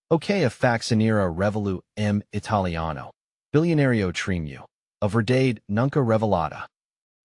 Ok, a Faxineira Revelou Italiano. Bilionario Tremeu. A Verdade Nunca Revelada.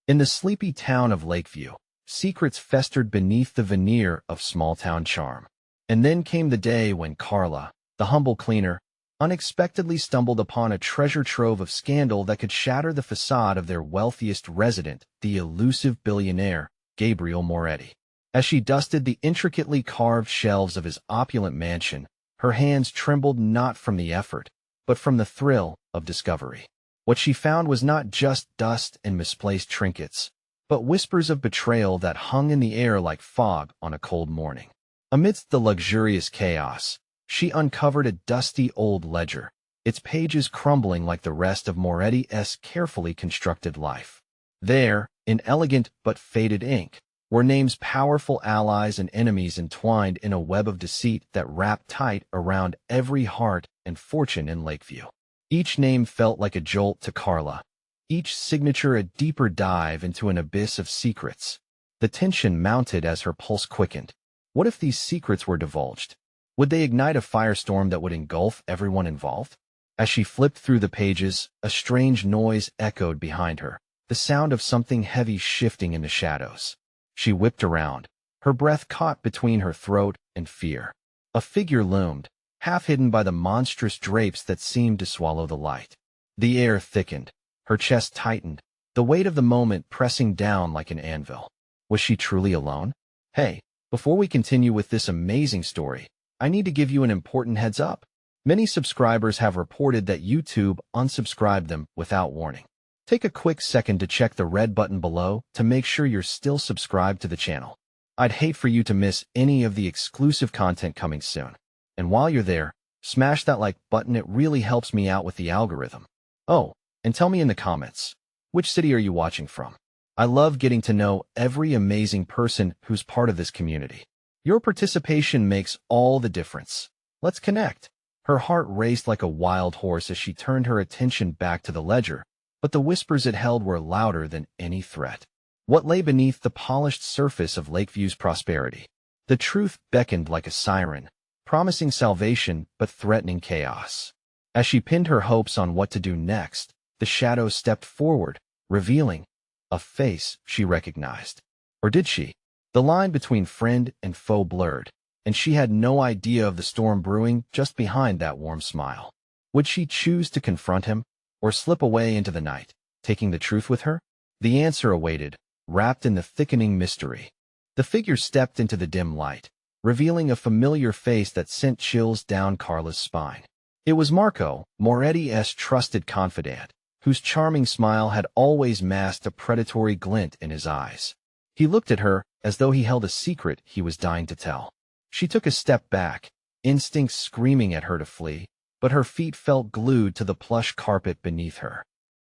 In the sleepy town of Lakeview, secrets festered beneath the veneer of small-town charm. And then came the day when Carla, the humble cleaner, unexpectedly stumbled upon a treasure trove of scandal that could shatter the facade of their wealthiest resident, the elusive billionaire, Gabriel Moretti. As she dusted the intricately carved shelves of his opulent mansion, her hands trembled not from the effort, but from the thrill of discovery. What she found was not just dust and misplaced trinkets, but whispers of betrayal that hung in the air like fog on a cold morning. Amidst the luxurious chaos, she uncovered a dusty old ledger, its pages crumbling like the rest of Moretti's carefully constructed life. There, in elegant but faded ink, were names powerful allies and enemies entwined in a web of deceit that wrapped tight around every heart and fortune in Lakeview. Each name felt like a jolt to Carla, each signature a deeper dive into an abyss of secrets. The tension mounted as her pulse quickened. What if these secrets were divulged? Would they ignite a firestorm that would engulf everyone involved? As she flipped through the pages, a strange noise echoed behind her, the sound of something heavy shifting in the shadows. She whipped around, her breath caught between her throat and fear. A figure loomed, half hidden by the monstrous drapes that seemed to swallow the light. The air thickened, her chest tightened, the weight of the moment pressing down like an anvil. Was she truly alone? Hey, before we continue with this amazing story, I need to give you an important heads up. Many subscribers have reported that YouTube unsubscribed them without warning. Take a quick second to check the red button below to make sure you're still subscribed to the channel. I'd hate for you to miss any of the exclusive content coming soon. And while you're there, smash that like button, it really helps me out with the algorithm. Oh, and tell me in the comments, which city are you watching from? I love getting to know every amazing person who's part of this community. Your participation makes all the difference. Let's connect. Her heart raced like a wild horse as she turned her attention back to the ledger, but the whispers it held were louder than any threat. What lay beneath the polished surface of Lakeview's prosperity? The truth beckoned like a siren, promising salvation but threatening chaos. As she pinned her hopes on what to do next, the shadow stepped forward, revealing a face she recognized. Or did she? The line between friend and foe blurred, and she had no idea of the storm brewing just behind that warm smile. Would she choose to confront him, or slip away into the night, taking the truth with her? The answer awaited, wrapped in the thickening mystery. The figure stepped into the dim light, revealing a familiar face that sent chills down Carla's spine. It was Marco, Moretti's trusted confidant, whose charming smile had always masked a predatory glint in his eyes. He looked at her as though he held a secret he was dying to tell. She took a step back, instincts screaming at her to flee, but her feet felt glued to the plush carpet beneath her.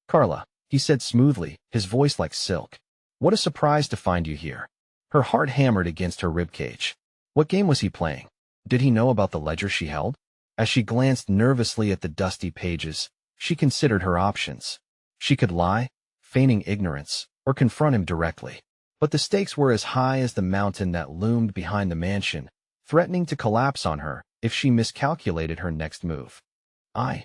"Carla," he said smoothly, his voice like silk. "What a surprise to find you here." Her heart hammered against her ribcage. What game was he playing? Did he know about the ledger she held? As she glanced nervously at the dusty pages, she considered her options. She could lie, feigning ignorance, or confront him directly. But the stakes were as high as the mountain that loomed behind the mansion, threatening to collapse on her if she miscalculated her next move. I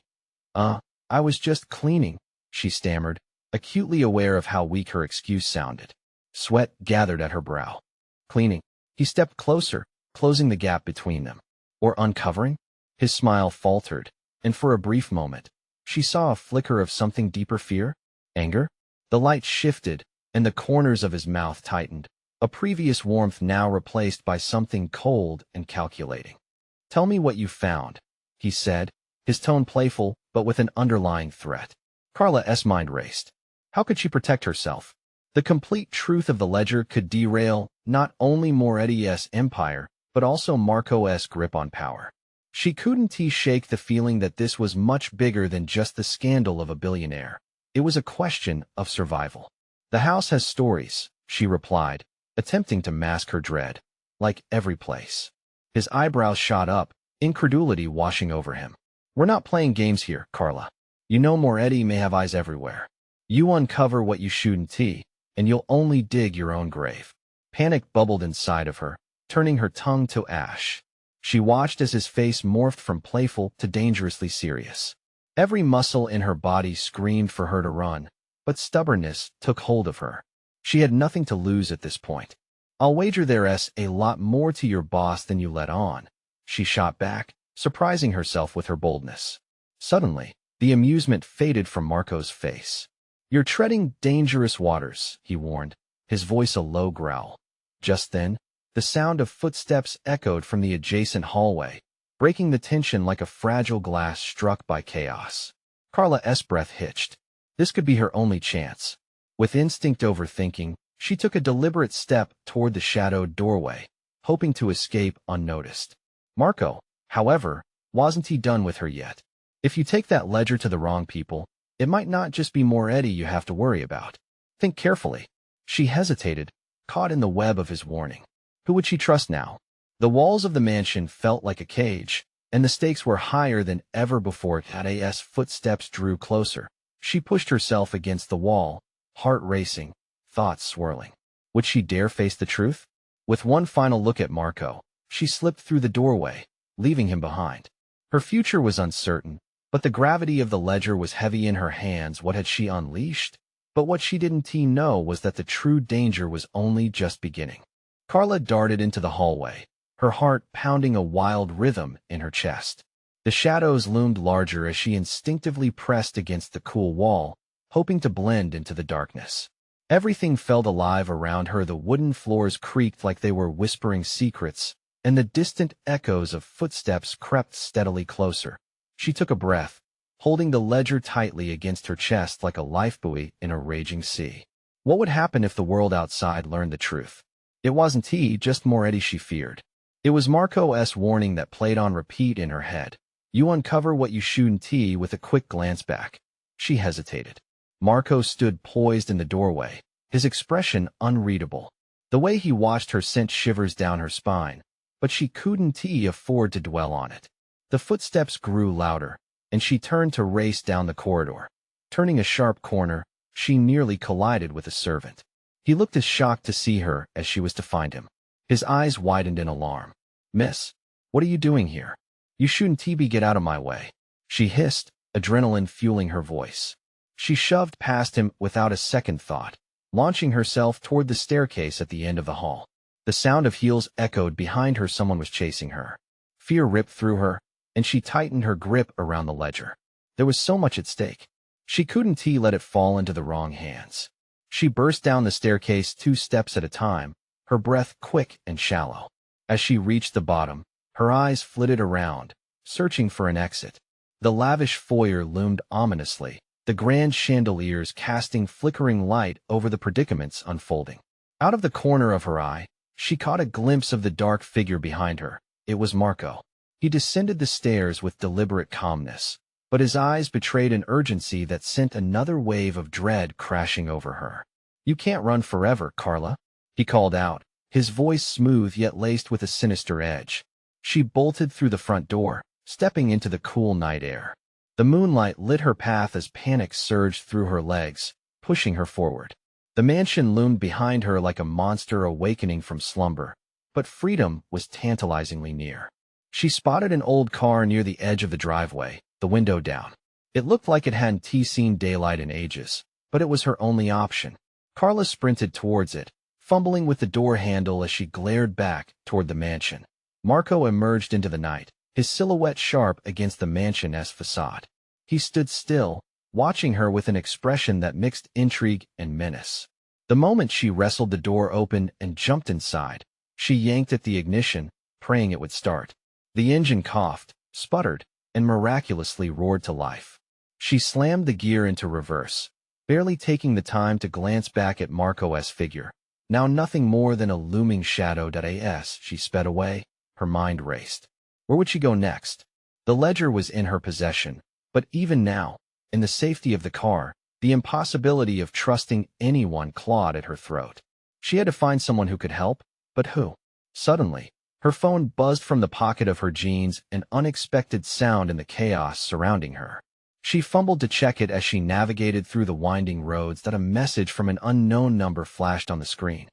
was just cleaning," she stammered, acutely aware of how weak her excuse sounded. Sweat gathered at her brow. "Cleaning?" He stepped closer, closing the gap between them. "Or uncovering?" His smile faltered, and for a brief moment, she saw a flicker of something deeper: fear? Anger? The light shifted, and the corners of his mouth tightened, a previous warmth now replaced by something cold and calculating. "Tell me what you found," he said, his tone playful but with an underlying threat. Carla's mind raced. How could she protect herself? The complete truth of the ledger could derail not only Moretti's empire, but also Marco's grip on power. She couldn't shake the feeling that this was much bigger than just the scandal of a billionaire. It was a question of survival. "The house has stories," she replied, attempting to mask her dread. "Like every place." His eyebrows shot up, incredulity washing over him. "We're not playing games here, Carla. You know Moretti may have eyes everywhere. You uncover what you shouldn't, and you'll only dig your own grave." Panic bubbled inside of her, turning her tongue to ash. She watched as his face morphed from playful to dangerously serious. Every muscle in her body screamed for her to run, but stubbornness took hold of her. She had nothing to lose at this point. "I'll wager there's a lot more to your boss than you let on," she shot back, surprising herself with her boldness. Suddenly, the amusement faded from Marco's face. "You're treading dangerous waters," he warned, his voice a low growl. Just then, the sound of footsteps echoed from the adjacent hallway, breaking the tension like a fragile glass struck by chaos. Carla's breath hitched. This could be her only chance. With instinct overthinking, she took a deliberate step toward the shadowed doorway, hoping to escape unnoticed. Marco, however, wasn't he done with her yet? "If you take that ledger to the wrong people, it might not just be more Eddie you have to worry about. Think carefully." She hesitated, caught in the web of his warning. Who would she trust now? The walls of the mansion felt like a cage, and the stakes were higher than ever before. As footsteps drew closer, she pushed herself against the wall, heart racing, thoughts swirling. Would she dare face the truth? With one final look at Marco, she slipped through the doorway, leaving him behind. Her future was uncertain, but the gravity of the ledger was heavy in her hands. What had she unleashed? But what she didn't know was that the true danger was only just beginning. Carla darted into the hallway, her heart pounding a wild rhythm in her chest. The shadows loomed larger as she instinctively pressed against the cool wall, hoping to blend into the darkness. Everything felt alive around her. The wooden floors creaked like they were whispering secrets, and the distant echoes of footsteps crept steadily closer. She took a breath, holding the ledger tightly against her chest like a lifebuoy in a raging sea. What would happen if the world outside learned the truth? It wasn't just more Eddie she feared. It was Marco's warning that played on repeat in her head. "You uncover what you shouldn't." With a quick glance back, she hesitated. Marco stood poised in the doorway, his expression unreadable. The way he watched her sent shivers down her spine, but she couldn't afford to dwell on it. The footsteps grew louder, and she turned to race down the corridor. Turning a sharp corner, she nearly collided with a servant. He looked as shocked to see her as she was to find him. His eyes widened in alarm. "Miss, what are you doing here? You shouldn't get out of my way," she hissed, adrenaline fueling her voice. She shoved past him without a second thought, launching herself toward the staircase at the end of the hall. The sound of heels echoed behind her. Someone was chasing her. Fear ripped through her, and she tightened her grip around the ledger. There was so much at stake. She couldn't let it fall into the wrong hands. She burst down the staircase 2 steps at a time, her breath quick and shallow. As she reached the bottom, her eyes flitted around, searching for an exit. The lavish foyer loomed ominously, the grand chandeliers casting flickering light over the predicaments unfolding. Out of the corner of her eye, she caught a glimpse of the dark figure behind her. It was Marco. He descended the stairs with deliberate calmness, but his eyes betrayed an urgency that sent another wave of dread crashing over her. "You can't run forever, Carla," he called out, his voice smooth yet laced with a sinister edge. She bolted through the front door, stepping into the cool night air. The moonlight lit her path as panic surged through her legs, pushing her forward. The mansion loomed behind her like a monster awakening from slumber, but freedom was tantalizingly near. She spotted an old car near the edge of the driveway, the window down. It looked like it hadn't seen daylight in ages, but it was her only option. Carla sprinted towards it, fumbling with the door handle as she glared back toward the mansion. Marco emerged into the night, his silhouette sharp against the mansion's facade. He stood still, watching her with an expression that mixed intrigue and menace. The moment she wrestled the door open and jumped inside, she yanked at the ignition, praying it would start. The engine coughed, sputtered, and miraculously roared to life. She slammed the gear into reverse, barely taking the time to glance back at Marco's figure. Now nothing more than a looming shadow. As she sped away, her mind raced. Where would she go next? The ledger was in her possession, but even now, in the safety of the car, the impossibility of trusting anyone clawed at her throat. She had to find someone who could help, but who? Suddenly, her phone buzzed from the pocket of her jeans, an unexpected sound in the chaos surrounding her. She fumbled to check it as she navigated through the winding roads. A message from an unknown number flashed on the screen.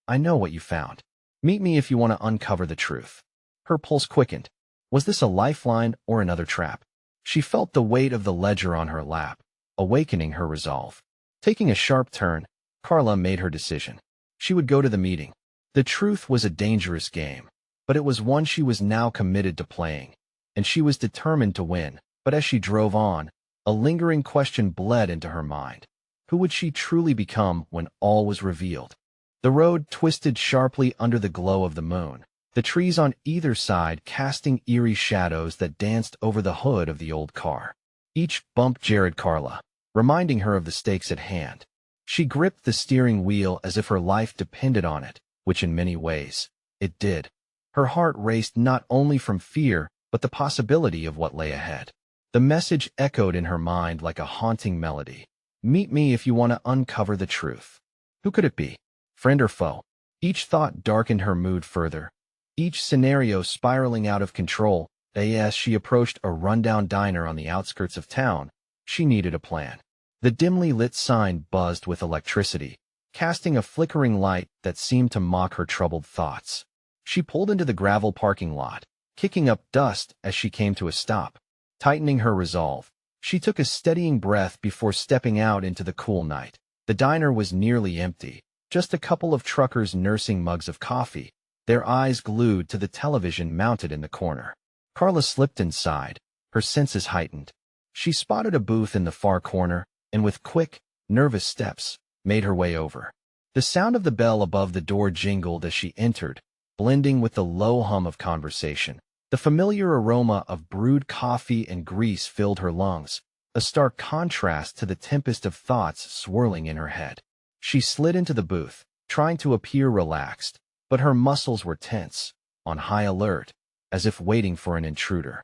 "I know what you found. Meet me if you want to uncover the truth." Her pulse quickened. Was this a lifeline or another trap? She felt the weight of the ledger on her lap, awakening her resolve. Taking a sharp turn, Carla made her decision. She would go to the meeting. The truth was a dangerous game, but it was one she was now committed to playing, and she was determined to win. But as she drove on, a lingering question bled into her mind. Who would she truly become when all was revealed? The road twisted sharply under the glow of the moon, the trees on either side casting eerie shadows that danced over the hood of the old car. Each bump jarred Carla, reminding her of the stakes at hand. She gripped the steering wheel as if her life depended on it, which in many ways, it did. Her heart raced not only from fear, but the possibility of what lay ahead. The message echoed in her mind like a haunting melody. Meet me if you want to uncover the truth. Who could it be? Friend or foe? Each thought darkened her mood further, each scenario spiraling out of control. As she approached a rundown diner on the outskirts of town, she needed a plan. The dimly lit sign buzzed with electricity, casting a flickering light that seemed to mock her troubled thoughts. She pulled into the gravel parking lot, kicking up dust as she came to a stop. Tightening her resolve, she took a steadying breath before stepping out into the cool night. The diner was nearly empty, just a couple of truckers nursing mugs of coffee, their eyes glued to the television mounted in the corner. Carla slipped inside, her senses heightened. She spotted a booth in the far corner, and with quick, nervous steps, made her way over. The sound of the bell above the door jingled as she entered, blending with the low hum of conversation. The familiar aroma of brewed coffee and grease filled her lungs, a stark contrast to the tempest of thoughts swirling in her head. She slid into the booth, trying to appear relaxed, but her muscles were tense, on high alert, as if waiting for an intruder.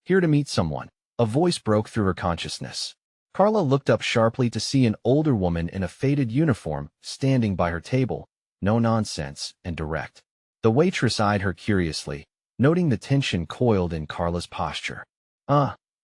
Here to meet someone, a voice broke through her consciousness. Carla looked up sharply to see an older woman in a faded uniform standing by her table, no nonsense and direct. The waitress eyed her curiously, noting the tension coiled in Carla's posture.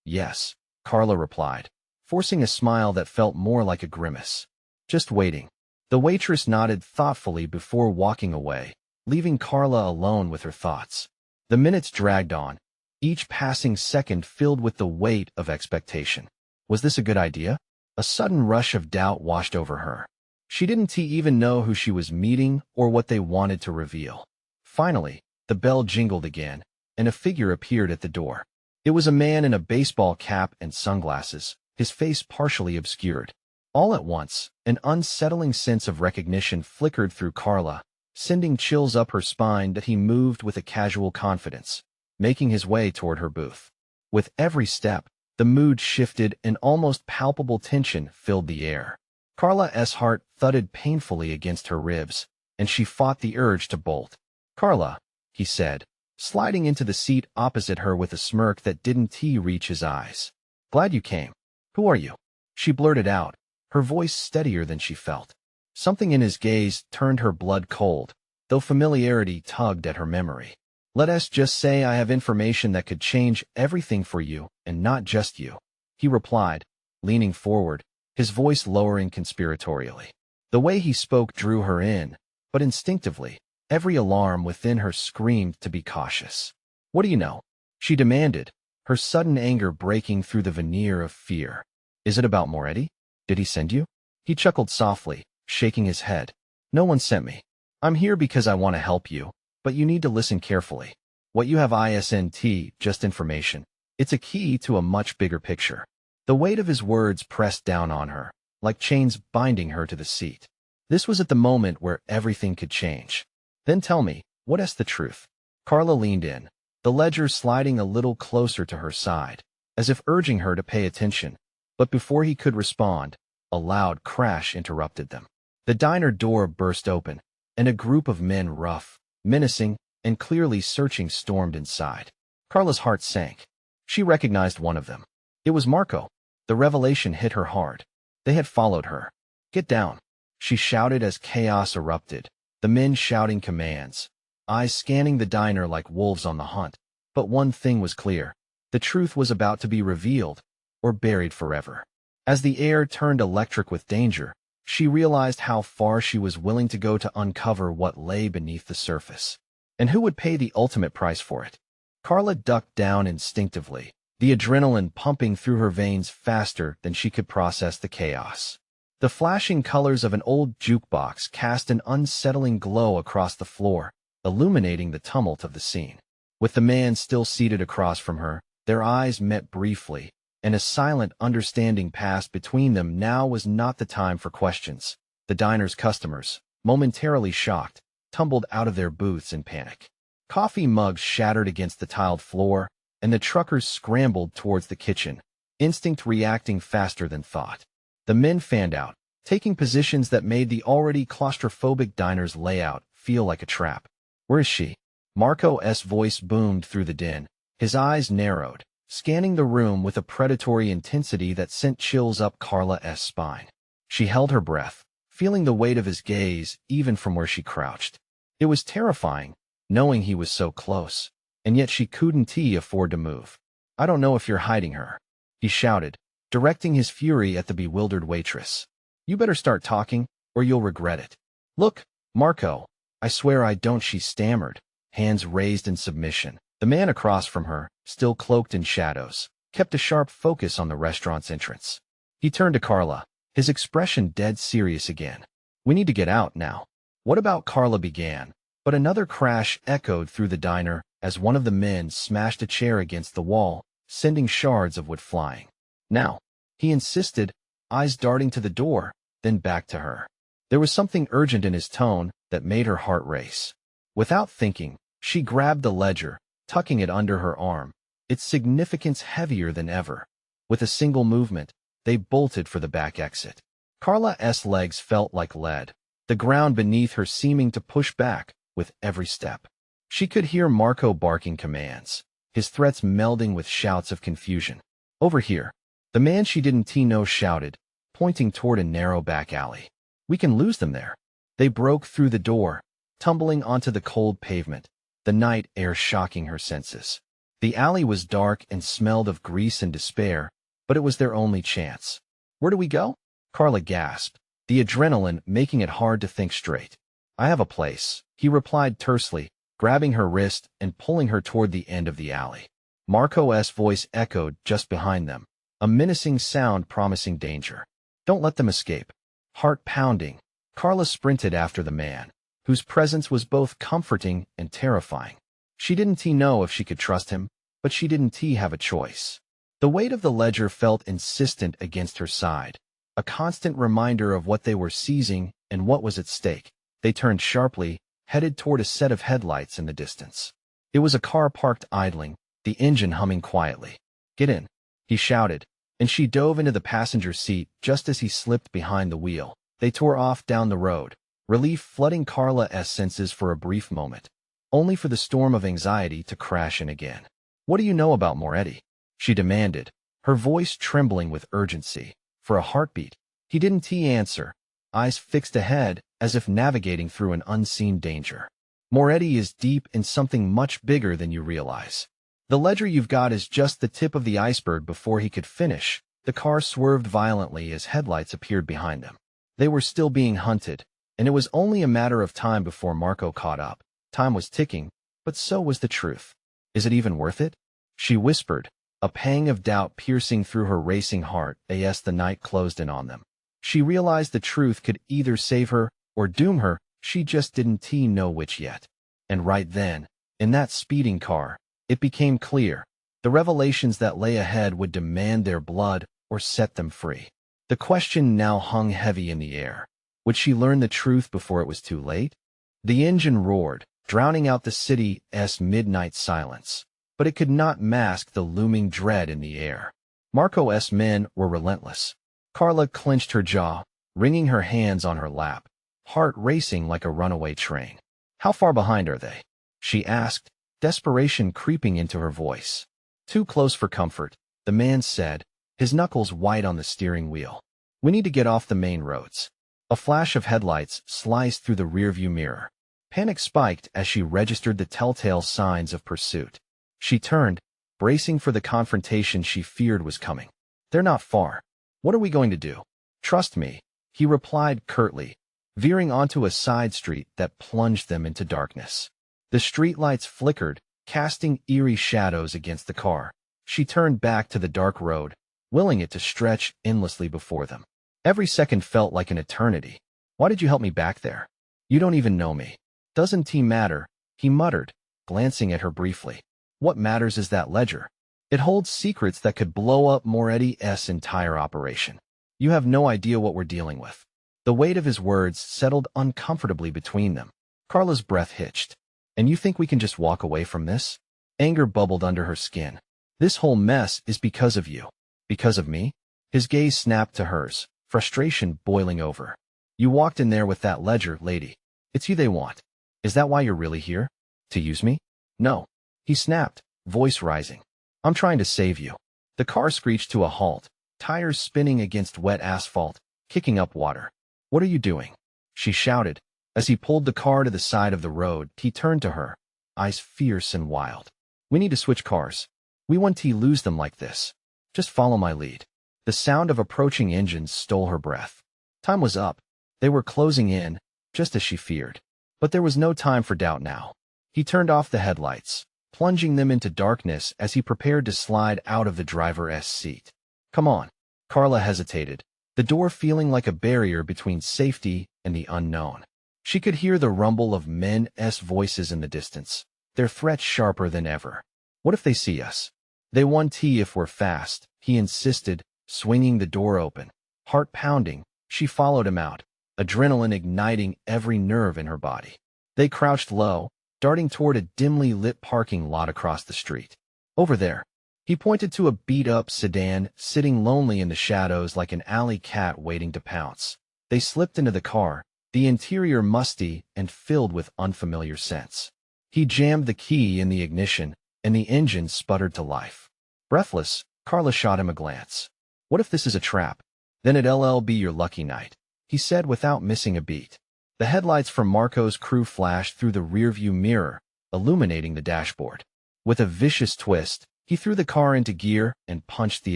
Yes, Carla replied, forcing a smile that felt more like a grimace. Just waiting. The waitress nodded thoughtfully before walking away, leaving Carla alone with her thoughts. The minutes dragged on, each passing second filled with the weight of expectation. Was this a good idea? A sudden rush of doubt washed over her. She didn't even know who she was meeting or what they wanted to reveal. Finally, the bell jingled again, and a figure appeared at the door. It was a man in a baseball cap and sunglasses, his face partially obscured. All at once, an unsettling sense of recognition flickered through Carla, sending chills up her spine. That he moved with a casual confidence, making his way toward her booth. With every step, the mood shifted and almost palpable tension filled the air. Carla's heart thudded painfully against her ribs, and she fought the urge to bolt. Carla, he said, sliding into the seat opposite her with a smirk that didn't reach his eyes. Glad you came. Who are you? She blurted out, her voice steadier than she felt. Something in his gaze turned her blood cold, though familiarity tugged at her memory. Let us just say I have information that could change everything for you, and not just you, he replied, leaning forward, his voice lowering conspiratorially. The way he spoke drew her in, but instinctively, every alarm within her screamed to be cautious. What do you know? She demanded, her sudden anger breaking through the veneer of fear. Is it about Moretti? Did he send you? He chuckled softly, shaking his head. No one sent me. I'm here because I want to help you, but you need to listen carefully. What you have isn't just information. It's a key to a much bigger picture. The weight of his words pressed down on her, like chains binding her to the seat. This was at the moment where everything could change. Then tell me, what's the truth? Carla leaned in, the ledger sliding a little closer to her side, as if urging her to pay attention. But before he could respond, a loud crash interrupted them. The diner door burst open, and a group of men, rough, menacing, and clearly searching, stormed inside. Carla's heart sank. She recognized one of them. It was Marco. The revelation hit her hard. They had followed her. Get down, she shouted as chaos erupted, the men shouting commands, eyes scanning the diner like wolves on the hunt. But one thing was clear. The truth was about to be revealed, or buried forever. As the air turned electric with danger, she realized how far she was willing to go to uncover what lay beneath the surface. And who would pay the ultimate price for it? Carla ducked down instinctively, the adrenaline pumping through her veins faster than she could process the chaos. The flashing colors of an old jukebox cast an unsettling glow across the floor, illuminating the tumult of the scene. With the man still seated across from her, their eyes met briefly, and a silent understanding passed between them. Now was not the time for questions. The diner's customers, momentarily shocked, tumbled out of their booths in panic. Coffee mugs shattered against the tiled floor, and the truckers scrambled towards the kitchen, instinct reacting faster than thought. The men fanned out, taking positions that made the already claustrophobic diner's layout feel like a trap. "Where is she?" Marco's voice boomed through the din. His eyes narrowed, scanning the room with a predatory intensity that sent chills up Carla's spine. She held her breath, feeling the weight of his gaze even from where she crouched. It was terrifying, knowing he was so close, and yet she couldn't afford to move. "I don't know if you're hiding her," he shouted, directing his fury at the bewildered waitress. "You better start talking, or you'll regret it." "Look, Marco, I swear I don't," she stammered, hands raised in submission. The man across from her, still cloaked in shadows, kept a sharp focus on the restaurant's entrance. He turned to Carla, his expression dead serious again. "We need to get out now." "What about?" Carla began, but another crash echoed through the diner as one of the men smashed a chair against the wall, sending shards of wood flying. "Now," he insisted, eyes darting to the door, then back to her. There was something urgent in his tone that made her heart race. Without thinking, she grabbed the ledger, tucking it under her arm, its significance heavier than ever. With a single movement, they bolted for the back exit. Carla's legs felt like lead, the ground beneath her seeming to push back with every step. She could hear Marco barking commands, his threats melding with shouts of confusion. "Over here," the man she didn't know shouted, pointing toward a narrow back alley. "We can lose them there." They broke through the door, tumbling onto the cold pavement, the night air shocking her senses. The alley was dark and smelled of grease and despair, but it was their only chance. "Where do we go?" Carla gasped, the adrenaline making it hard to think straight. "I have a place," he replied tersely, grabbing her wrist and pulling her toward the end of the alley. Marco's voice echoed just behind them, a menacing sound promising danger. "Don't let them escape." Heart pounding, Carla sprinted after the man, whose presence was both comforting and terrifying. She didn't know if she could trust him, but she didn't have a choice. The weight of the ledger felt insistent against her side, a constant reminder of what they were seizing and what was at stake. They turned sharply, headed toward a set of headlights in the distance. It was a car parked idling, the engine humming quietly. "Get in," he shouted, and she dove into the passenger seat just as he slipped behind the wheel. They tore off down the road, relief flooding Carla's senses for a brief moment, only for the storm of anxiety to crash in again. "What do you know about Moretti?" she demanded, her voice trembling with urgency. For a heartbeat, he didn't answer, eyes fixed ahead as if navigating through an unseen danger. "Moretti is deep in something much bigger than you realize. The ledger you've got is just the tip of the iceberg." Before he could finish, the car swerved violently as headlights appeared behind them. They were still being hunted, and it was only a matter of time before Marco caught up. Time was ticking, but so was the truth. "Is it even worth it?" she whispered, a pang of doubt piercing through her racing heart as the night closed in on them. She realized the truth could either save her or doom her, she just didn't know which yet. And right then, in that speeding car, it became clear. The revelations that lay ahead would demand their blood or set them free. The question now hung heavy in the air. Would she learn the truth before it was too late? The engine roared, drowning out the city's midnight silence, but it could not mask the looming dread in the air. Marco's men were relentless. Carla clenched her jaw, wringing her hands on her lap, heart racing like a runaway train. "How far behind are they?" she asked, desperation creeping into her voice. "Too close for comfort," the man said, his knuckles white on the steering wheel. "We need to get off the main roads." A flash of headlights sliced through the rearview mirror. Panic spiked as she registered the telltale signs of pursuit. She turned, bracing for the confrontation she feared was coming. "They're not far. What are we going to do?" "Trust me," he replied curtly, veering onto a side street that plunged them into darkness. The streetlights flickered, casting eerie shadows against the car. She turned back to the dark road, willing it to stretch endlessly before them. Every second felt like an eternity. Why did you help me back there? You don't even know me. Doesn't he matter? He muttered, glancing at her briefly. What matters is that ledger. It holds secrets that could blow up Moretti's entire operation. You have no idea what we're dealing with. The weight of his words settled uncomfortably between them. Carla's breath hitched. And you think we can just walk away from this? Anger bubbled under her skin. This whole mess is because of you. Because of me? His gaze snapped to hers, frustration boiling over. You walked in there with that ledger, lady. It's you they want. Is that why you're really here? To use me? No. He snapped, voice rising. I'm trying to save you. The car screeched to a halt, tires spinning against wet asphalt, kicking up water. What are you doing? She shouted. As he pulled the car to the side of the road, he turned to her, eyes fierce and wild. We need to switch cars. We won't lose them like this. Just follow my lead. The sound of approaching engines stole her breath. Time was up. They were closing in, just as she feared. But there was no time for doubt now. He turned off the headlights, plunging them into darkness as he prepared to slide out of the driver's seat. Come on. Carla hesitated, the door feeling like a barrier between safety and the unknown. She could hear the rumble of men's voices in the distance, their threats sharper than ever. What if they see us? They want if we're fast, he insisted, swinging the door open. Heart pounding, she followed him out, adrenaline igniting every nerve in her body. They crouched low, darting toward a dimly lit parking lot across the street. Over there. He pointed to a beat-up sedan sitting lonely in the shadows like an alley cat waiting to pounce. They slipped into the car, the interior musty and filled with unfamiliar scents. He jammed the key in the ignition, and the engine sputtered to life. Breathless, Carla shot him a glance. What if this is a trap? Then it'll be your lucky night, he said without missing a beat. The headlights from Marco's crew flashed through the rearview mirror, illuminating the dashboard. With a vicious twist, he threw the car into gear and punched the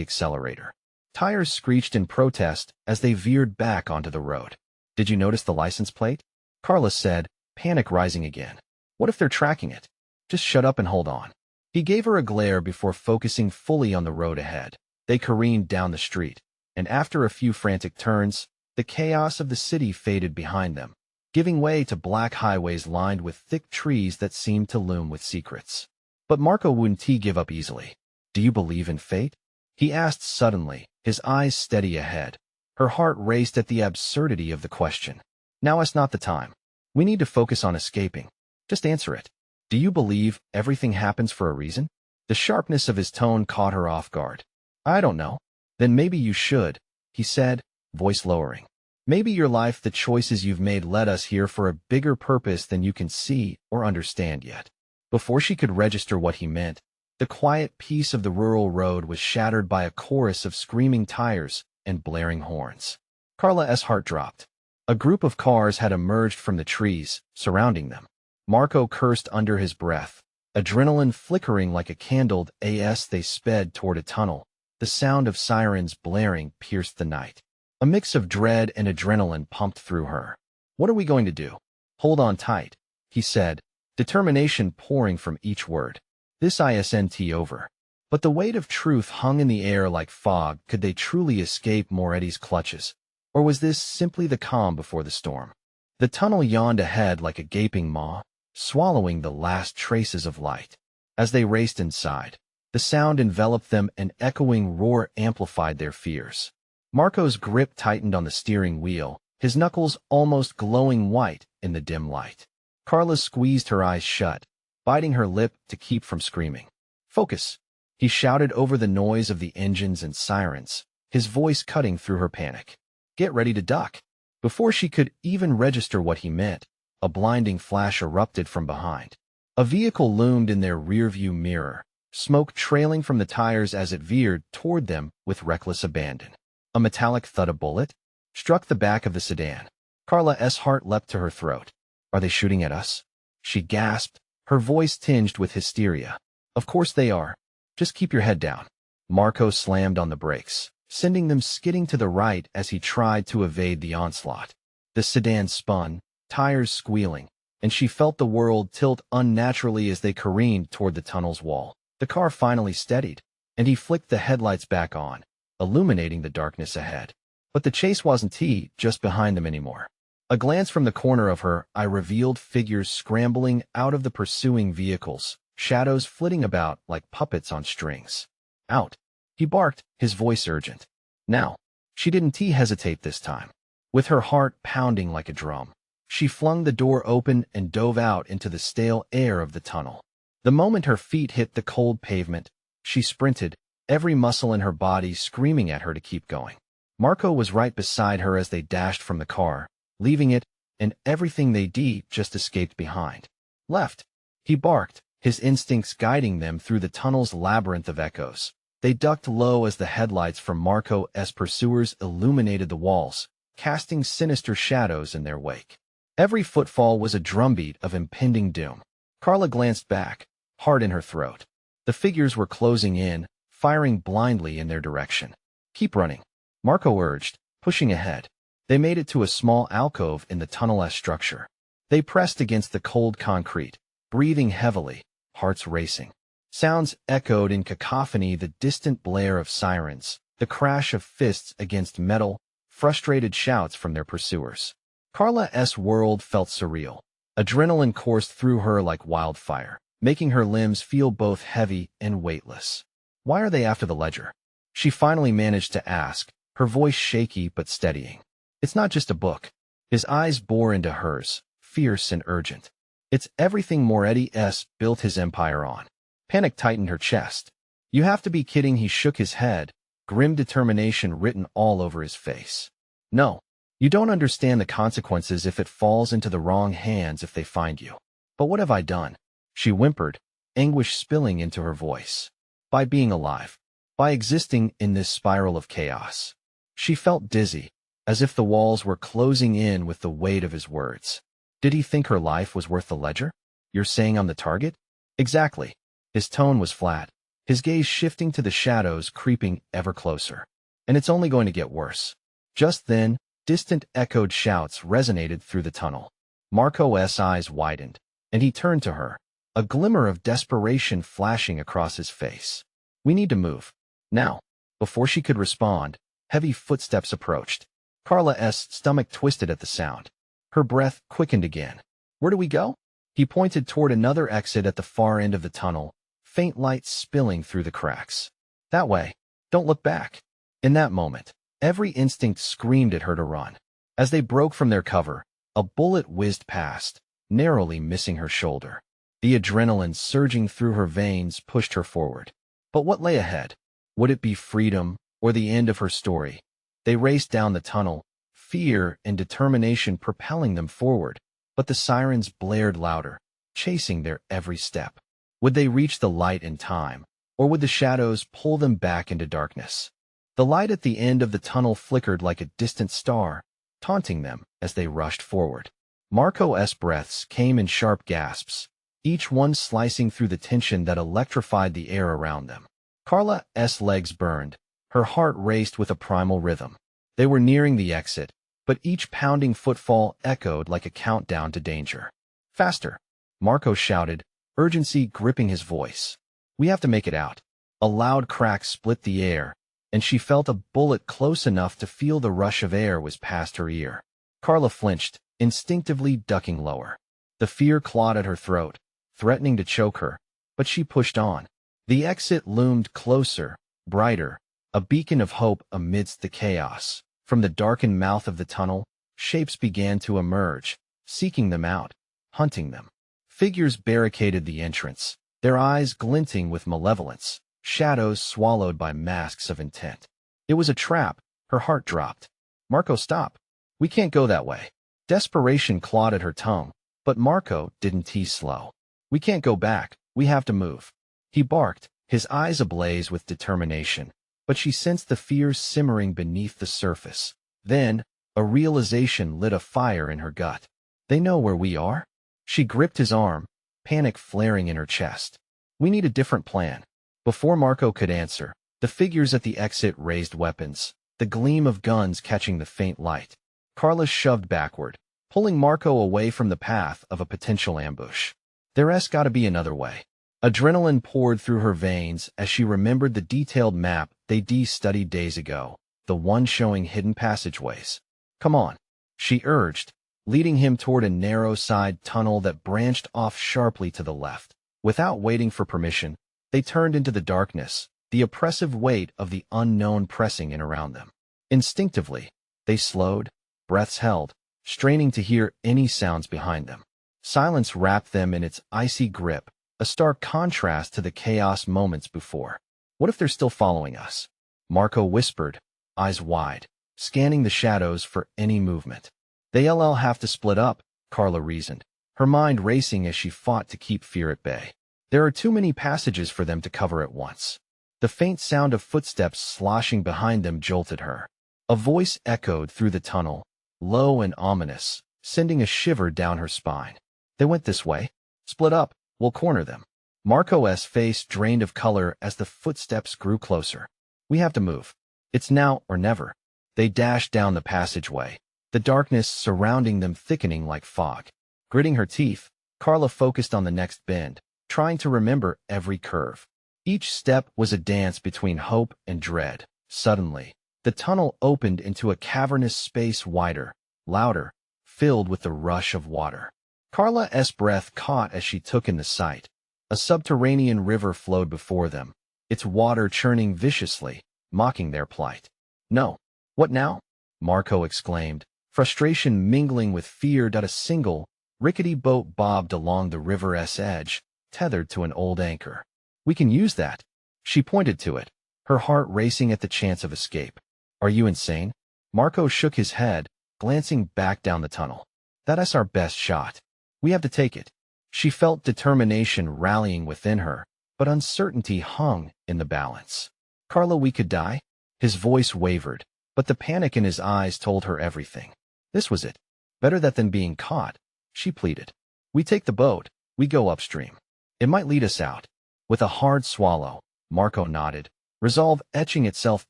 accelerator. Tires screeched in protest as they veered back onto the road. Did you notice the license plate? Carla said, panic rising again. What if they're tracking it? Just shut up and hold on. He gave her a glare before focusing fully on the road ahead. They careened down the street, and after a few frantic turns, the chaos of the city faded behind them, giving way to black highways lined with thick trees that seemed to loom with secrets. But Marco wouldn't give up easily. Do you believe in fate? He asked suddenly, his eyes steady ahead. Her heart raced at the absurdity of the question. Now is not the time. We need to focus on escaping. Just answer it. Do you believe everything happens for a reason? The sharpness of his tone caught her off guard. I don't know. Then maybe you should, he said, voice lowering. Maybe your life, the choices you've made led us here for a bigger purpose than you can see or understand yet. Before she could register what he meant, the quiet peace of the rural road was shattered by a chorus of screaming tires and blaring horns. Carla's heart dropped. A group of cars had emerged from the trees, surrounding them. Marco cursed under his breath, adrenaline flickering like a candle as they sped toward a tunnel. The sound of sirens blaring pierced the night. A mix of dread and adrenaline pumped through her. What are we going to do? Hold on tight, he said, determination pouring from each word. This isn't over. But the weight of truth hung in the air like fog. Could they truly escape Moretti's clutches? Or was this simply the calm before the storm? The tunnel yawned ahead like a gaping maw, swallowing the last traces of light. As they raced inside, the sound enveloped them, an echoing roar amplified their fears. Marco's grip tightened on the steering wheel, his knuckles almost glowing white in the dim light. Carla squeezed her eyes shut, biting her lip to keep from screaming. Focus, he shouted over the noise of the engines and sirens, his voice cutting through her panic. Get ready to duck. Before she could even register what he meant, a blinding flash erupted from behind. A vehicle loomed in their rearview mirror, smoke trailing from the tires as it veered toward them with reckless abandon. A metallic thud, a bullet, struck the back of the sedan. Carla's heart leapt to her throat. Are they shooting at us? She gasped, her voice tinged with hysteria. Of course they are. Just keep your head down. Marco slammed on the brakes, sending them skidding to the right as he tried to evade the onslaught. The sedan spun, tires squealing, and she felt the world tilt unnaturally as they careened toward the tunnel's wall. The car finally steadied, and he flicked the headlights back on, illuminating the darkness ahead. But the chase wasn't just behind them anymore. A glance from the corner of her eye revealed figures scrambling out of the pursuing vehicles, shadows flitting about like puppets on strings. Out! He barked, his voice urgent. Now! She didn't hesitate this time. With her heart pounding like a drum, she flung the door open and dove out into the stale air of the tunnel. The moment her feet hit the cold pavement, she sprinted, every muscle in her body screaming at her to keep going. Marco was right beside her as they dashed from the car, leaving it, and everything they did just escaped behind. Left! He barked, his instincts guiding them through the tunnel's labyrinth of echoes. They ducked low as the headlights from Marco's pursuers illuminated the walls, casting sinister shadows in their wake. Every footfall was a drumbeat of impending doom. Carla glanced back, heart in her throat. The figures were closing in, firing blindly in their direction. Keep running, Marco urged, pushing ahead. They made it to a small alcove in the tunnel's structure. They pressed against the cold concrete, breathing heavily, hearts racing. Sounds echoed in cacophony, the distant blare of sirens, the crash of fists against metal, frustrated shouts from their pursuers. Carla's world felt surreal. Adrenaline coursed through her like wildfire, making her limbs feel both heavy and weightless. Why are they after the ledger? She finally managed to ask, her voice shaky but steadying. It's not just a book. His eyes bore into hers, fierce and urgent. It's everything Moretti's built his empire on. Panic tightened her chest. You have to be kidding, he shook his head, grim determination written all over his face. No, you don't understand the consequences if it falls into the wrong hands if they find you. But what have I done? She whimpered, anguish spilling into her voice. By being alive. By existing in this spiral of chaos. She felt dizzy, as if the walls were closing in with the weight of his words. Did he think her life was worth the ledger? You're saying I'm the target? Exactly. His tone was flat, his gaze shifting to the shadows creeping ever closer. And it's only going to get worse. Just then, distant echoed shouts resonated through the tunnel. Marco's eyes widened, and he turned to her, a glimmer of desperation flashing across his face. We need to move. Now. Before she could respond, heavy footsteps approached. Carla's stomach twisted at the sound. Her breath quickened again. Where do we go? He pointed toward another exit at the far end of the tunnel, faint light spilling through the cracks. That way. Don't look back. In that moment, every instinct screamed at her to run. As they broke from their cover, a bullet whizzed past, narrowly missing her shoulder. The adrenaline surging through her veins pushed her forward. But what lay ahead? Would it be freedom, or the end of her story? They raced down the tunnel, fear and determination propelling them forward, but the sirens blared louder, chasing their every step. Would they reach the light in time, or would the shadows pull them back into darkness? The light at the end of the tunnel flickered like a distant star, taunting them as they rushed forward. Marco's breaths came in sharp gasps, each one slicing through the tension that electrified the air around them. Carla's legs burned, her heart raced with a primal rhythm. They were nearing the exit, but each pounding footfall echoed like a countdown to danger. Faster! Marco shouted, urgency gripping his voice. We have to make it out. A loud crack split the air, and she felt a bullet close enough to feel the rush of air was past her ear. Carla flinched, instinctively ducking lower. The fear clawed at her throat, threatening to choke her, but she pushed on. The exit loomed closer, brighter, a beacon of hope amidst the chaos. From the darkened mouth of the tunnel, shapes began to emerge, seeking them out, hunting them. Figures barricaded the entrance, their eyes glinting with malevolence, shadows swallowed by masks of intent. It was a trap. Her heart dropped. Marco, stop. We can't go that way. Desperation clawed at her tongue, but Marco didn't tease slow. We can't go back. We have to move. He barked, his eyes ablaze with determination, but she sensed the fears simmering beneath the surface. Then, a realization lit a fire in her gut. They know where we are? She gripped his arm, panic flaring in her chest. We need a different plan. Before Marco could answer, the figures at the exit raised weapons, the gleam of guns catching the faint light. Carla shoved backward, pulling Marco away from the path of a potential ambush. There's gotta be another way. Adrenaline poured through her veins as she remembered the detailed map they'd studied days ago, the one showing hidden passageways. Come on, she urged, leading him toward a narrow side tunnel that branched off sharply to the left. Without waiting for permission, they turned into the darkness, the oppressive weight of the unknown pressing in around them. Instinctively, they slowed, breaths held, straining to hear any sounds behind them. Silence wrapped them in its icy grip, a stark contrast to the chaos moments before. What if they're still following us? Marco whispered, eyes wide, scanning the shadows for any movement. They'll have to split up, Carla reasoned, her mind racing as she fought to keep fear at bay. There are too many passages for them to cover at once. The faint sound of footsteps sloshing behind them jolted her. A voice echoed through the tunnel, low and ominous, sending a shiver down her spine. They went this way. Split up, we'll corner them. Marco's face drained of color as the footsteps grew closer. We have to move. It's now or never. They dashed down the passageway, the darkness surrounding them thickening like fog. Gritting her teeth, Carla focused on the next bend, trying to remember every curve. Each step was a dance between hope and dread. Suddenly, the tunnel opened into a cavernous space wider, louder, filled with the rush of water. Carla's breath caught as she took in the sight. A subterranean river flowed before them, its water churning viciously, mocking their plight. No. What now? Marco exclaimed, frustration mingling with fear. A single, rickety boat bobbed along the river's edge, tethered to an old anchor. We can use that. She pointed to it, her heart racing at the chance of escape. Are you insane? Marco shook his head, glancing back down the tunnel. That's our best shot. We have to take it. She felt determination rallying within her, but uncertainty hung in the balance. Carla, we could die? His voice wavered, but the panic in his eyes told her everything. This was it. Better that than being caught, she pleaded. We take the boat, we go upstream. It might lead us out. With a hard swallow, Marco nodded, resolve etching itself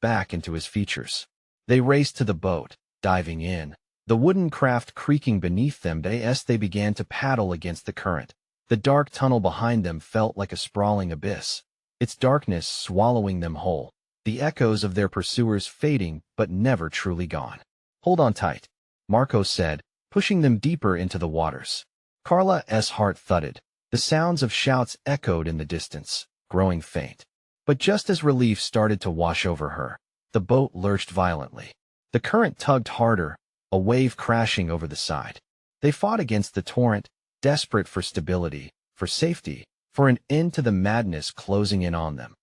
back into his features. They raced to the boat, diving in, the wooden craft creaking beneath them as they began to paddle against the current. The dark tunnel behind them felt like a sprawling abyss, its darkness swallowing them whole, the echoes of their pursuers fading but never truly gone. Hold on tight, Marco said, pushing them deeper into the waters. Carla's heart thudded. The sounds of shouts echoed in the distance, growing faint. But just as relief started to wash over her, the boat lurched violently. The current tugged harder, a wave crashing over the side. They fought against the torrent, desperate for stability, for safety, for an end to the madness closing in on them.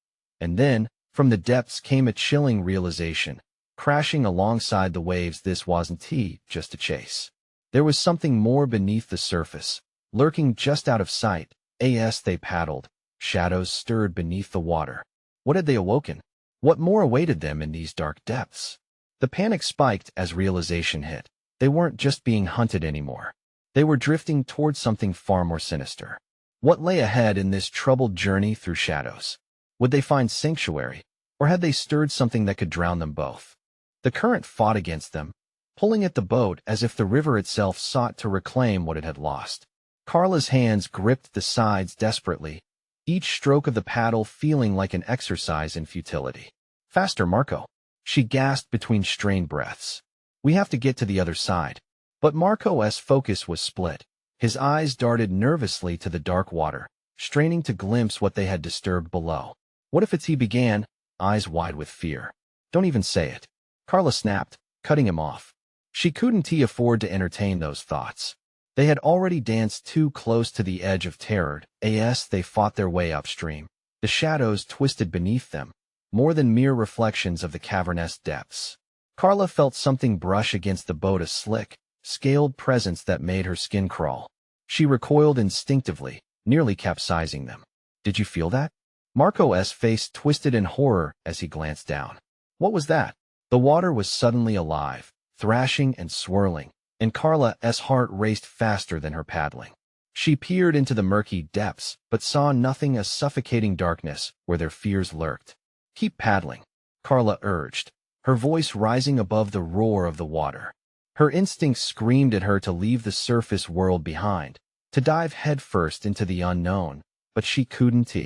And then, from the depths came a chilling realization. Crashing alongside the waves, this wasn't just a chase. There was something more beneath the surface, lurking just out of sight. As they paddled, shadows stirred beneath the water. What had they awoken? What more awaited them in these dark depths? The panic spiked as realization hit. They weren't just being hunted anymore. They were drifting towards something far more sinister. What lay ahead in this troubled journey through shadows? Would they find sanctuary, or had they stirred something that could drown them both? The current fought against them, pulling at the boat as if the river itself sought to reclaim what it had lost. Carla's hands gripped the sides desperately, each stroke of the paddle feeling like an exercise in futility. Faster, Marco, she gasped between strained breaths. We have to get to the other side. But Marco's focus was split. His eyes darted nervously to the dark water, straining to glimpse what they had disturbed below. What if it's he began, eyes wide with fear. Don't even say it. Carla snapped, cutting him off. She couldn't afford to entertain those thoughts. They had already danced too close to the edge of terror. As they fought their way upstream, the shadows twisted beneath them, more than mere reflections of the cavernous depths. Carla felt something brush against the boat, a slick, scaled presence that made her skin crawl. She recoiled instinctively, nearly capsizing them. Did you feel that? Marco's face twisted in horror as he glanced down. What was that? The water was suddenly alive, thrashing and swirling, and Carla's heart raced faster than her paddling. She peered into the murky depths, but saw nothing, a suffocating darkness where their fears lurked. Keep paddling, Carla urged, her voice rising above the roar of the water. Her instincts screamed at her to leave the surface world behind, to dive headfirst into the unknown, but she couldn't.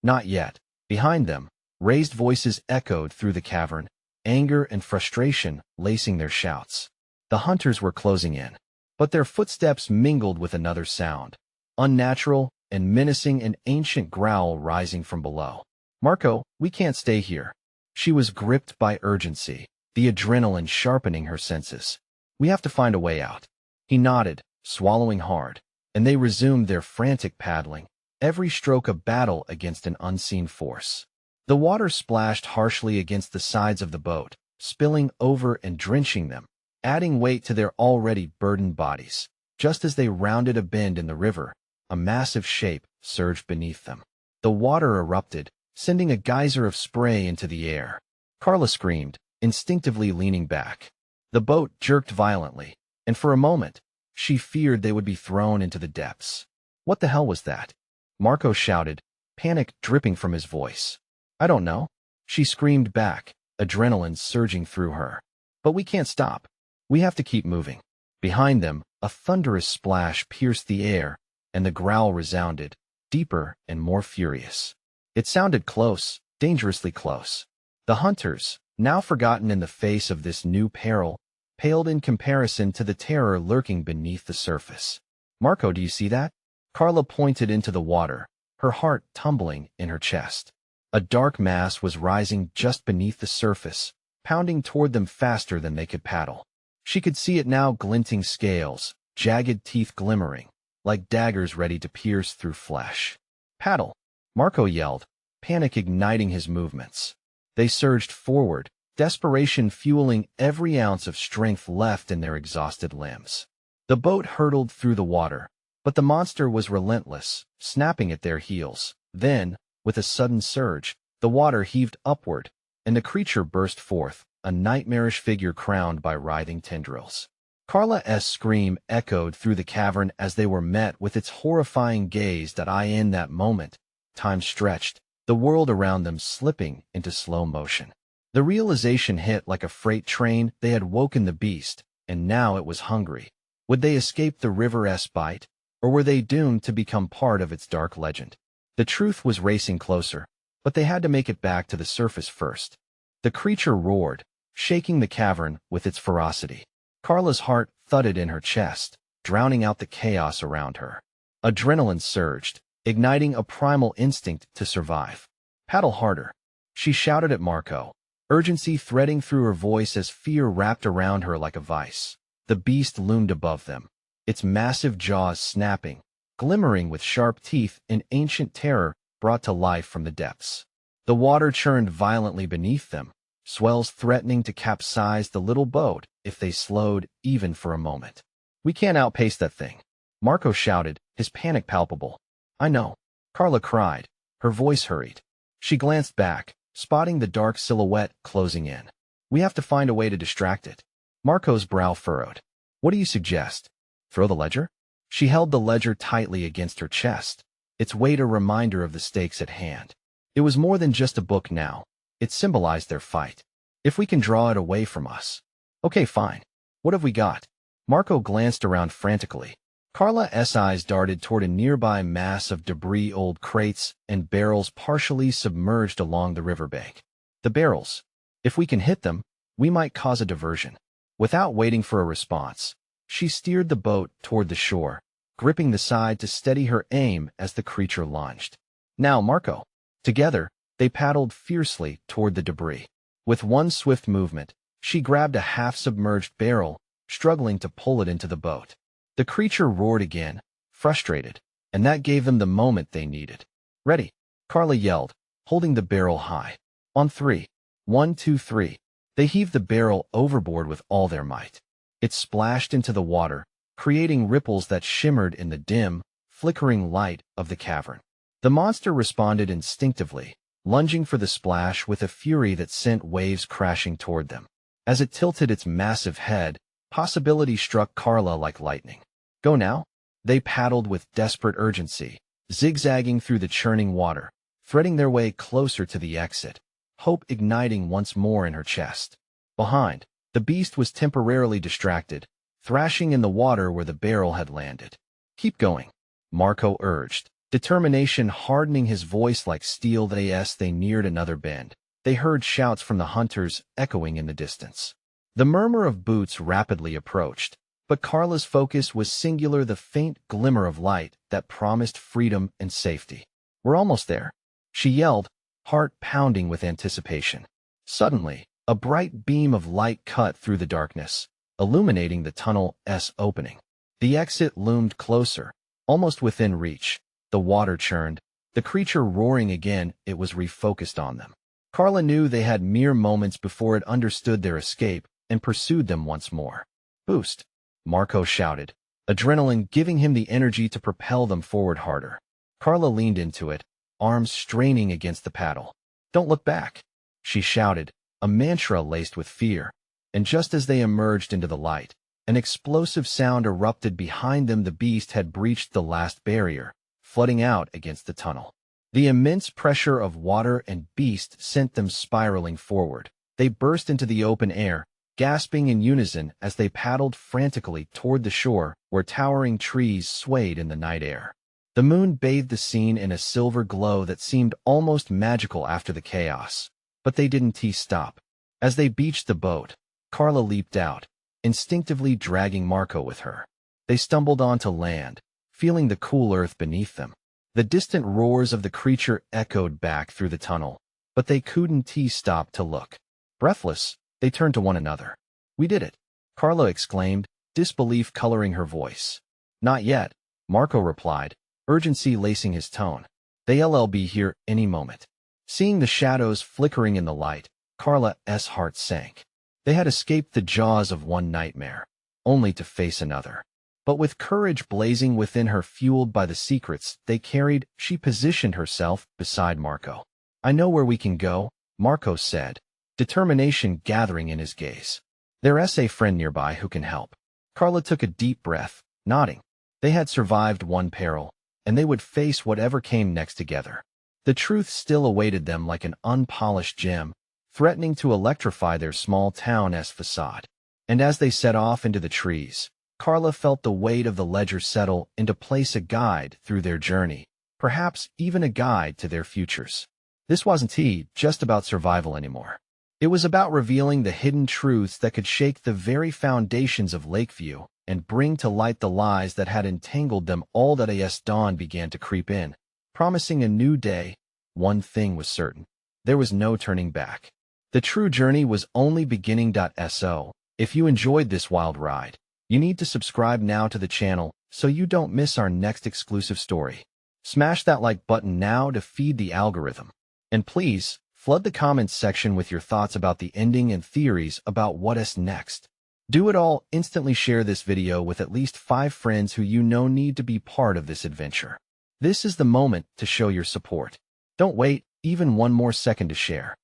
Not yet. Behind them, raised voices echoed through the cavern, anger and frustration lacing their shouts. The hunters were closing in, but their footsteps mingled with another sound, unnatural and menacing, an ancient growl rising from below. "Marco, we can't stay here." She was gripped by urgency, the adrenaline sharpening her senses. "We have to find a way out." He nodded, swallowing hard, and they resumed their frantic paddling, every stroke a battle against an unseen force. The water splashed harshly against the sides of the boat, spilling over and drenching them, adding weight to their already burdened bodies. Just as they rounded a bend in the river, a massive shape surged beneath them. The water erupted, sending a geyser of spray into the air. Carla screamed, instinctively leaning back. The boat jerked violently, and for a moment, she feared they would be thrown into the depths. "What the hell was that?" Marco shouted, panic dripping from his voice. "I don't know," she screamed back, adrenaline surging through her. "But we can't stop. We have to keep moving." Behind them, a thunderous splash pierced the air, and the growl resounded, deeper and more furious. It sounded close, dangerously close. The hunters, now forgotten in the face of this new peril, paled in comparison to the terror lurking beneath the surface. "Marco, do you see that?" Carla pointed into the water, her heart tumbling in her chest. A dark mass was rising just beneath the surface, pounding toward them faster than they could paddle. She could see it now, glinting scales, jagged teeth glimmering, like daggers ready to pierce through flesh. "Paddle!" Marco yelled, panic igniting his movements. They surged forward, desperation fueling every ounce of strength left in their exhausted limbs. The boat hurtled through the water, but the monster was relentless, snapping at their heels. Then, with a sudden surge, the water heaved upward, and the creature burst forth, a nightmarish figure crowned by writhing tendrils. Carla's scream echoed through the cavern as they were met with its horrifying gaze. In that moment, time stretched, the world around them slipping into slow motion. The realization hit like a freight train. They had woken the beast, and now it was hungry. Would they escape the river's bite, or were they doomed to become part of its dark legend? The truth was racing closer, but they had to make it back to the surface first. The creature roared, shaking the cavern with its ferocity. Carla's heart thudded in her chest, drowning out the chaos around her. Adrenaline surged, igniting a primal instinct to survive. "Paddle harder," she shouted at Marco, urgency threading through her voice as fear wrapped around her like a vice. The beast loomed above them, its massive jaws snapping, glimmering with sharp teeth in ancient terror brought to life from the depths. The water churned violently beneath them, swells threatening to capsize the little boat if they slowed even for a moment. "We can't outpace that thing," Marco shouted, his panic palpable. "I know," Carla cried, her voice hurried. She glanced back, spotting the dark silhouette closing in. "We have to find a way to distract it." Marco's brow furrowed. "What do you suggest? Throw the ledger?" She held the ledger tightly against her chest, its weight a reminder of the stakes at hand. It was more than just a book now. It symbolized their fight. "If we can draw it away from us." "Okay, fine. What have we got?" Marco glanced around frantically. Carla's eyes darted toward a nearby mass of debris, old crates and barrels partially submerged along the riverbank. "The barrels. If we can hit them, we might cause a diversion." Without waiting for a response, she steered the boat toward the shore, gripping the side to steady her aim as the creature lunged. "Now, Marco." Together, they paddled fiercely toward the debris. With one swift movement, she grabbed a half-submerged barrel, struggling to pull it into the boat. The creature roared again, frustrated, and that gave them the moment they needed. "Ready," Carla yelled, holding the barrel high. "On three. 1, 2, 3. They heaved the barrel overboard with all their might. It splashed into the water, creating ripples that shimmered in the dim, flickering light of the cavern. The monster responded instinctively, lunging for the splash with a fury that sent waves crashing toward them. As it tilted its massive head, possibility struck Carla like lightning. "Go now?" They paddled with desperate urgency, zigzagging through the churning water, threading their way closer to the exit, hope igniting once more in her chest. Behind, the beast was temporarily distracted, thrashing in the water where the barrel had landed. "Keep going," Marco urged, determination hardening his voice like steel. As they neared another bend, they heard shouts from the hunters echoing in the distance. The murmur of boots rapidly approached, but Carla's focus was singular, the faint glimmer of light that promised freedom and safety. "We're almost there," she yelled, heart pounding with anticipation. Suddenly, a bright beam of light cut through the darkness, illuminating the tunnel's opening. The exit loomed closer, almost within reach. The water churned, the creature roaring again. It was refocused on them. Carla knew they had mere moments before it understood their escape and pursued them once more. "Boost," Marco shouted, adrenaline giving him the energy to propel them forward harder. Carla leaned into it, arms straining against the paddle. "Don't look back," she shouted, a mantra laced with fear. And just as they emerged into the light, an explosive sound erupted behind them. The beast had breached the last barrier, flooding out against the tunnel. The immense pressure of water and beast sent them spiraling forward. They burst into the open air, gasping in unison as they paddled frantically toward the shore where towering trees swayed in the night air. The moon bathed the scene in a silver glow that seemed almost magical after the chaos. But they didn't stop. As they beached the boat, Carla leaped out, instinctively dragging Marco with her. They stumbled onto land, feeling the cool earth beneath them. The distant roars of the creature echoed back through the tunnel, but they couldn't stop to look. Breathless, they turned to one another. "We did it," Carla exclaimed, disbelief coloring her voice. "Not yet," Marco replied, urgency lacing his tone. "They'll be here any moment." Seeing the shadows flickering in the light, Carla's heart sank. They had escaped the jaws of one nightmare, only to face another. But with courage blazing within her, fueled by the secrets they carried, she positioned herself beside Marco. "I know where we can go," Marco said, determination gathering in his gaze. "There's a friend nearby who can help." Carla took a deep breath, nodding. They had survived one peril, and they would face whatever came next together. The truth still awaited them like an unpolished gem, threatening to electrify their small town's facade. And as they set off into the trees, Carla felt the weight of the ledger settle into place, a guide through their journey, perhaps even a guide to their futures. This wasn't just about survival anymore. It was about revealing the hidden truths that could shake the very foundations of Lakeview and bring to light the lies that had entangled them all. As dawn began to creep in, promising a new day, one thing was certain: there was no turning back. The true journey was only beginning. So, if you enjoyed this wild ride, you need to subscribe now to the channel so you don't miss our next exclusive story. Smash that like button now to feed the algorithm. And please, flood the comments section with your thoughts about the ending and theories about what's next. Do it all. Instantly share this video with at least 5 friends who you know need to be part of this adventure. This is the moment to show your support. Don't wait even one more second to share.